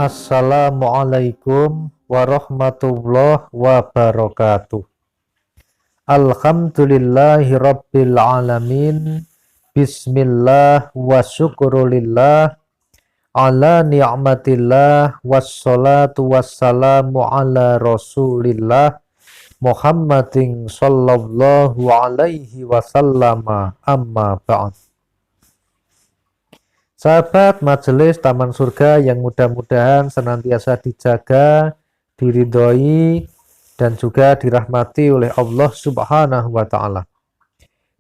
Assalamualaikum warahmatullahi wabarakatuh. Alhamdulillahi rabbil alamin. Bismillah wa syukurulillah ala ni'matillah wassalatu wassalamu ala rasulillah Muhammadin sallallahu alaihi wasallama amma ba'd. Sahabat majelis Taman Surga yang mudah-mudahan senantiasa dijaga, diridhoi, dan juga dirahmati oleh Allah Subhanahu wa Ta'ala.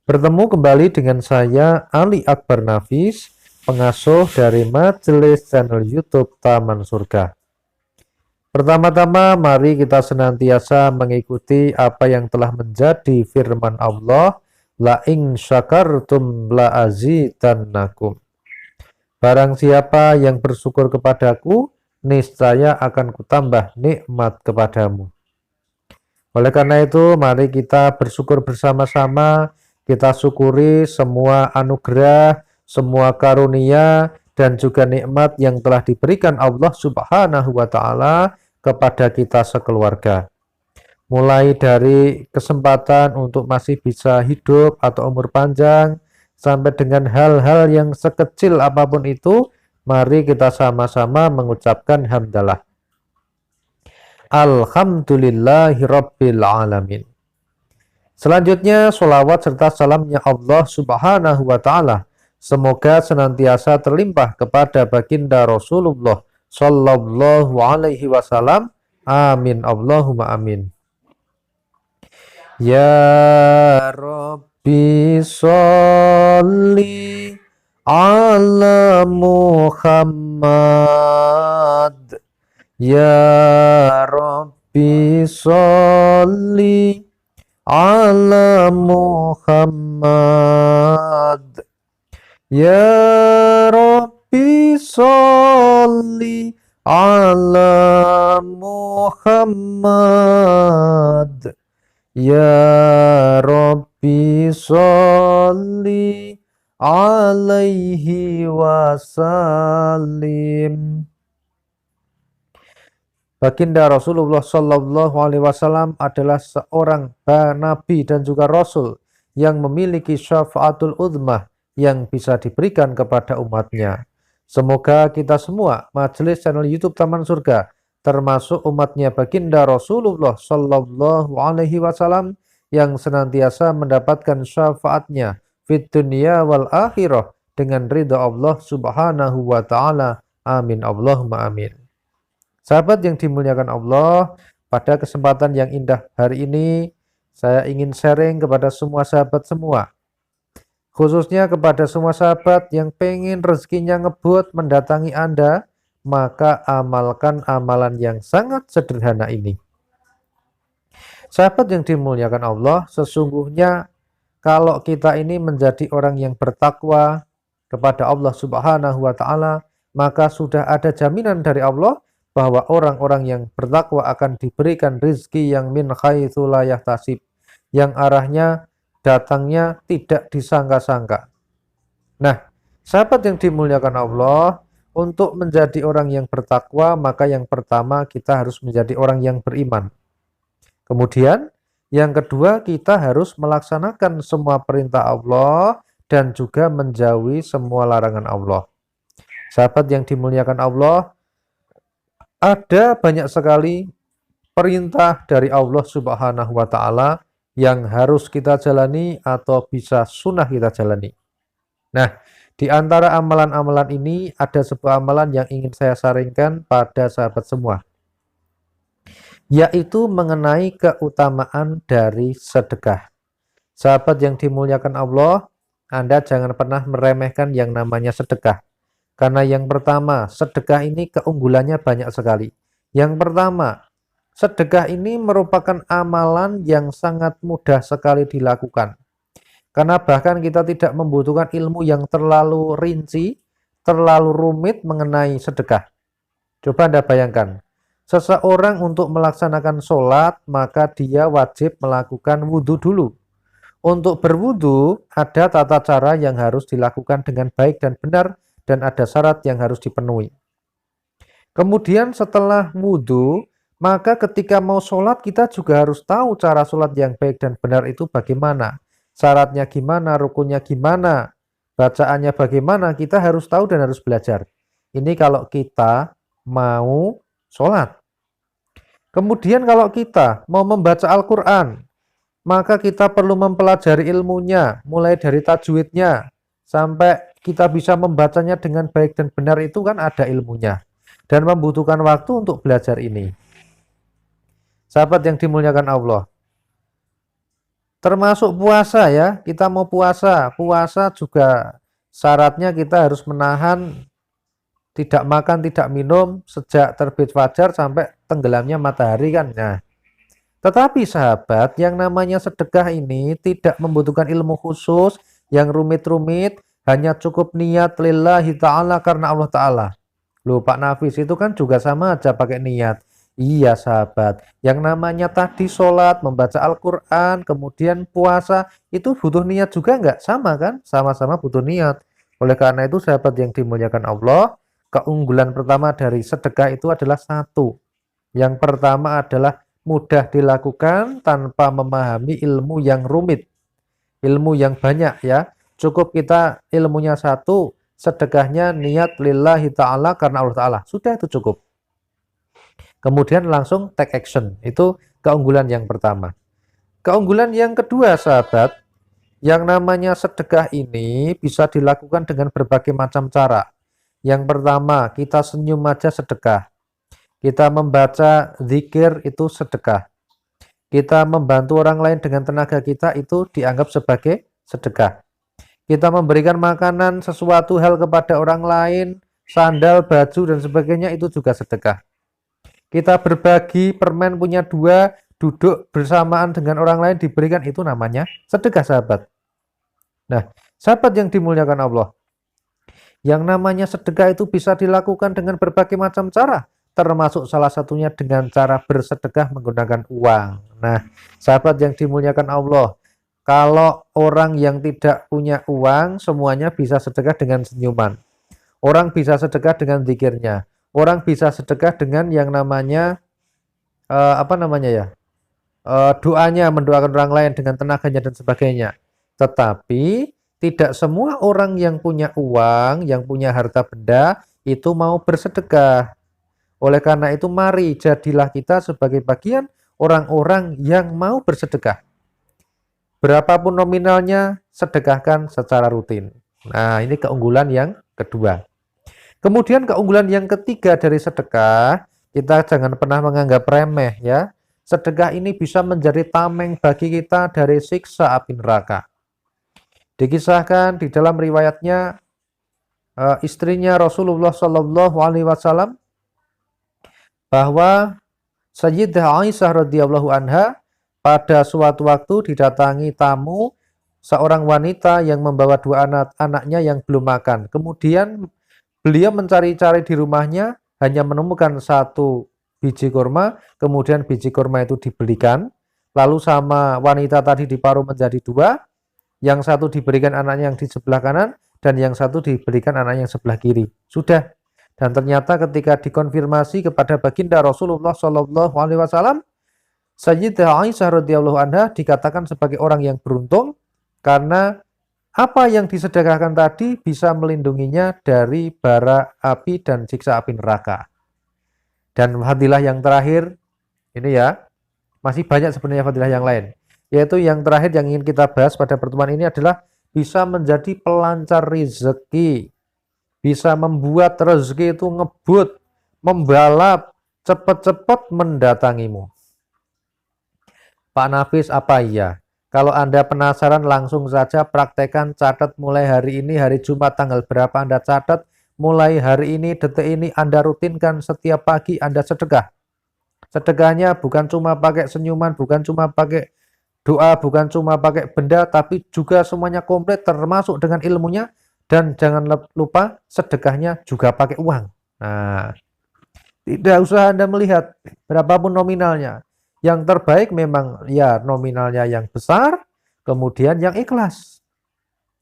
Bertemu kembali dengan saya, Ali Akbar Nafis, pengasuh dari majelis channel YouTube Taman Surga. Pertama-tama, mari kita senantiasa mengikuti apa yang telah menjadi firman Allah, la in syakartum la azidannakum. Barang siapa yang bersyukur kepadaku, niscaya akan kutambah nikmat kepadamu. Oleh karena itu, mari kita bersyukur bersama-sama, kita syukuri semua anugerah, semua karunia, dan juga nikmat yang telah diberikan Allah Subhanahu wa Ta'ala kepada kita sekeluarga. Mulai dari kesempatan untuk masih bisa hidup atau umur panjang, sampai dengan hal-hal yang sekecil apapun itu, mari kita sama-sama mengucapkan hamdalah. Alhamdulillahi rabbil alamin. Selanjutnya, sholawat serta salamnya Allah Subhanahu wa Ta'ala semoga senantiasa terlimpah kepada baginda Rasulullah sallallahu alaihi wasallam. Amin Allahumma amin. Ya Rabbi sholli ala Muhammad. Ya Rabbi sholli ala Muhammad. Ya Rabbi sholli ala Muhammad. Ya Rabbi sholli alaihi wasallim. Baginda Rasulullah sallallahu alaihi wasallam adalah seorang nabi dan juga rasul yang memiliki syafaatul uzmah yang bisa diberikan kepada umatnya. Semoga kita semua majelis channel YouTube Taman Surga, termasuk umatnya baginda Rasulullah sallallahu alaihi wasallam yang senantiasa mendapatkan syafaatnya fid dunya wal akhirah dengan ridha Allah Subhanahu wa Ta'ala. Amin Allahumma amin. Sahabat yang dimuliakan Allah, pada kesempatan yang indah hari ini saya ingin sharing kepada semua sahabat semua, khususnya kepada semua sahabat yang pengen rezekinya ngebut mendatangi Anda, maka amalkan amalan yang sangat sederhana ini. Sahabat yang dimuliakan Allah, sesungguhnya kalau kita ini menjadi orang yang bertakwa kepada Allah Subhanahu wa Ta'ala, maka sudah ada jaminan dari Allah bahwa orang-orang yang bertakwa akan diberikan rizki yang min haitsu la yahtasib, yang arahnya datangnya tidak disangka-sangka. Nah, sahabat yang dimuliakan Allah, untuk menjadi orang yang bertakwa, maka yang pertama kita harus menjadi orang yang beriman. Kemudian, yang kedua kita harus melaksanakan semua perintah Allah dan juga menjauhi semua larangan Allah. Sahabat yang dimuliakan Allah, ada banyak sekali perintah dari Allah Subhanahu wa Ta'ala yang harus kita jalani atau bisa sunnah kita jalani. Nah, di antara amalan-amalan ini ada sebuah amalan yang ingin saya saringkan pada sahabat semua, yaitu mengenai keutamaan dari sedekah. Sahabat yang dimuliakan Allah, Anda jangan pernah meremehkan yang namanya sedekah. Karena yang pertama, sedekah ini keunggulannya banyak sekali. Yang pertama, sedekah ini merupakan amalan yang sangat mudah sekali dilakukan. Karena bahkan kita tidak membutuhkan ilmu yang terlalu rinci, terlalu rumit mengenai sedekah. Coba Anda bayangkan, seseorang untuk melaksanakan sholat, maka dia wajib melakukan wudhu dulu. Untuk berwudhu, ada tata cara yang harus dilakukan dengan baik dan benar, dan ada syarat yang harus dipenuhi. Kemudian setelah wudhu, maka ketika mau sholat kita juga harus tahu cara sholat yang baik dan benar itu bagaimana. Syaratnya gimana, rukunnya gimana, bacaannya bagaimana, kita harus tahu dan harus belajar. Ini kalau kita mau sholat. Kemudian kalau kita mau membaca Al-Quran, maka kita perlu mempelajari ilmunya, mulai dari tajwidnya, sampai kita bisa membacanya dengan baik dan benar itu kan ada ilmunya. Dan membutuhkan waktu untuk belajar ini. Sahabat yang dimuliakan Allah. Termasuk puasa ya, kita mau puasa. Puasa juga syaratnya kita harus menahan tidak makan, tidak minum sejak terbit fajar sampai tenggelamnya matahari kan. Nah, tetapi sahabat, yang namanya sedekah ini tidak membutuhkan ilmu khusus yang rumit-rumit, hanya cukup niat lillahi ta'ala karena Allah Ta'ala. Loh Pak Nafis, itu kan juga sama aja pakai niat. Iya sahabat, yang namanya tadi sholat, membaca Al-Quran, kemudian puasa, itu butuh niat juga nggak? Sama kan? Sama-sama butuh niat. Oleh karena itu sahabat yang dimuliakan Allah, keunggulan pertama dari sedekah itu adalah satu. Yang pertama adalah mudah dilakukan tanpa memahami ilmu yang rumit, ilmu yang banyak ya. Cukup kita ilmunya satu, sedekahnya niat lillahi ta'ala karena Allah Ta'ala. Sudah itu cukup. Kemudian langsung take action. Itu keunggulan yang pertama. Keunggulan yang kedua sahabat, yang namanya sedekah ini bisa dilakukan dengan berbagai macam cara. Yang pertama, kita senyum aja sedekah. Kita membaca zikir itu sedekah. Kita membantu orang lain dengan tenaga kita itu dianggap sebagai sedekah. Kita memberikan makanan sesuatu hal kepada orang lain, sandal, baju, dan sebagainya itu juga sedekah. Kita berbagi permen punya dua, duduk bersamaan dengan orang lain diberikan, itu namanya sedekah sahabat. Nah, sahabat yang dimuliakan Allah, yang namanya sedekah itu bisa dilakukan dengan berbagai macam cara, termasuk salah satunya dengan cara bersedekah menggunakan uang. Nah, sahabat yang dimuliakan Allah, kalau orang yang tidak punya uang, semuanya bisa sedekah dengan senyuman. Orang bisa sedekah dengan zikirnya. Orang bisa sedekah dengan yang namanya doanya, mendoakan orang lain dengan tenaganya dan sebagainya. Tetapi tidak semua orang yang punya uang, yang punya harta benda itu mau bersedekah. Oleh karena itu mari jadilah kita sebagai bagian orang-orang yang mau bersedekah. Berapapun nominalnya, sedekahkan secara rutin. Nah, ini keunggulan yang kedua. Kemudian keunggulan yang ketiga dari sedekah, kita jangan pernah menganggap remeh ya. Sedekah ini bisa menjadi tameng bagi kita dari siksa api neraka. Dikisahkan di dalam riwayatnya istrinya Rasulullah Shallallahu Alaihi Wasallam bahwa Sayyidah Aisyah radhiyallahu anha pada suatu waktu didatangi tamu seorang wanita yang membawa dua anaknya yang belum makan. Kemudian beliau mencari-cari di rumahnya, hanya menemukan satu biji kurma, kemudian biji kurma itu dibelikan, lalu sama wanita tadi diparuh menjadi dua, yang satu diberikan anaknya yang di sebelah kanan, dan yang satu diberikan anaknya yang sebelah kiri. Sudah. Dan ternyata ketika dikonfirmasi kepada baginda Rasulullah Shallallahu Alaihi Wasallam, Sayyidah Aisyah radhiyallahu anha dikatakan sebagai orang yang beruntung karena apa yang disedekahkan tadi bisa melindunginya dari bara api dan siksa api neraka. Dan fadilah yang terakhir, ini ya, masih banyak sebenarnya fadilah yang lain. Yaitu yang terakhir yang ingin kita bahas pada pertemuan ini adalah bisa menjadi pelancar rezeki. Bisa membuat rezeki itu ngebut, membalap, cepat-cepat mendatangimu. Pak Nafis, apa iya? Kalau Anda penasaran langsung saja praktekkan, catat mulai hari ini, hari Jumat tanggal berapa Anda catat, mulai hari ini, detik ini Anda rutinkan setiap pagi Anda sedekah. Sedekahnya bukan cuma pakai senyuman, bukan cuma pakai doa, bukan cuma pakai benda, tapi juga semuanya komplit termasuk dengan ilmunya, dan jangan lupa sedekahnya juga pakai uang. Nah, tidak usah Anda melihat berapapun nominalnya. Yang terbaik memang ya nominalnya yang besar, kemudian yang ikhlas.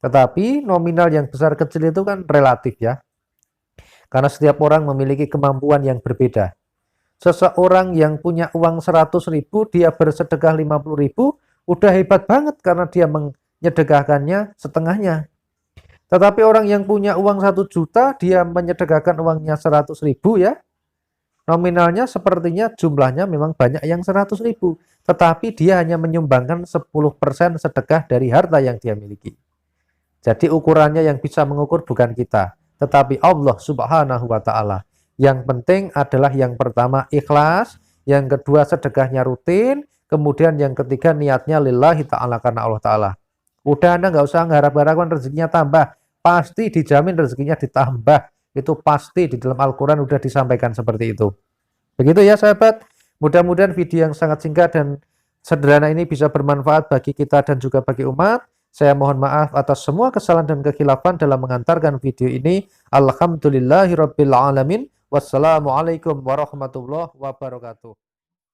Tetapi nominal yang besar kecil itu kan relatif ya. Karena setiap orang memiliki kemampuan yang berbeda. Seseorang yang punya uang 100.000, dia bersedekah 50.000, udah hebat banget karena dia menyedekahkannya setengahnya. Tetapi orang yang punya uang 1 juta, dia menyedekahkan uangnya 100.000 ya. Nominalnya sepertinya jumlahnya memang banyak yang 100.000. Tetapi dia hanya menyumbangkan 10% sedekah dari harta yang dia miliki. Jadi ukurannya yang bisa mengukur bukan kita, tetapi Allah Subhanahu wa Ta'ala. Yang penting adalah yang pertama ikhlas, yang kedua sedekahnya rutin, kemudian yang ketiga niatnya lillahi ta'ala, karena Allah Ta'ala. Udah Anda nggak usah mengharap-harapkan rezekinya tambah, pasti dijamin rezekinya ditambah. Itu pasti di dalam Al-Quran udah disampaikan seperti itu. Begitu ya sahabat, mudah-mudahan video yang sangat singkat dan sederhana ini bisa bermanfaat bagi kita dan juga bagi umat. Saya mohon maaf atas semua kesalahan dan kekhilafan dalam mengantarkan video ini. Alhamdulillahirabbil alamin. Wassalamualaikum warahmatullahi wabarakatuh.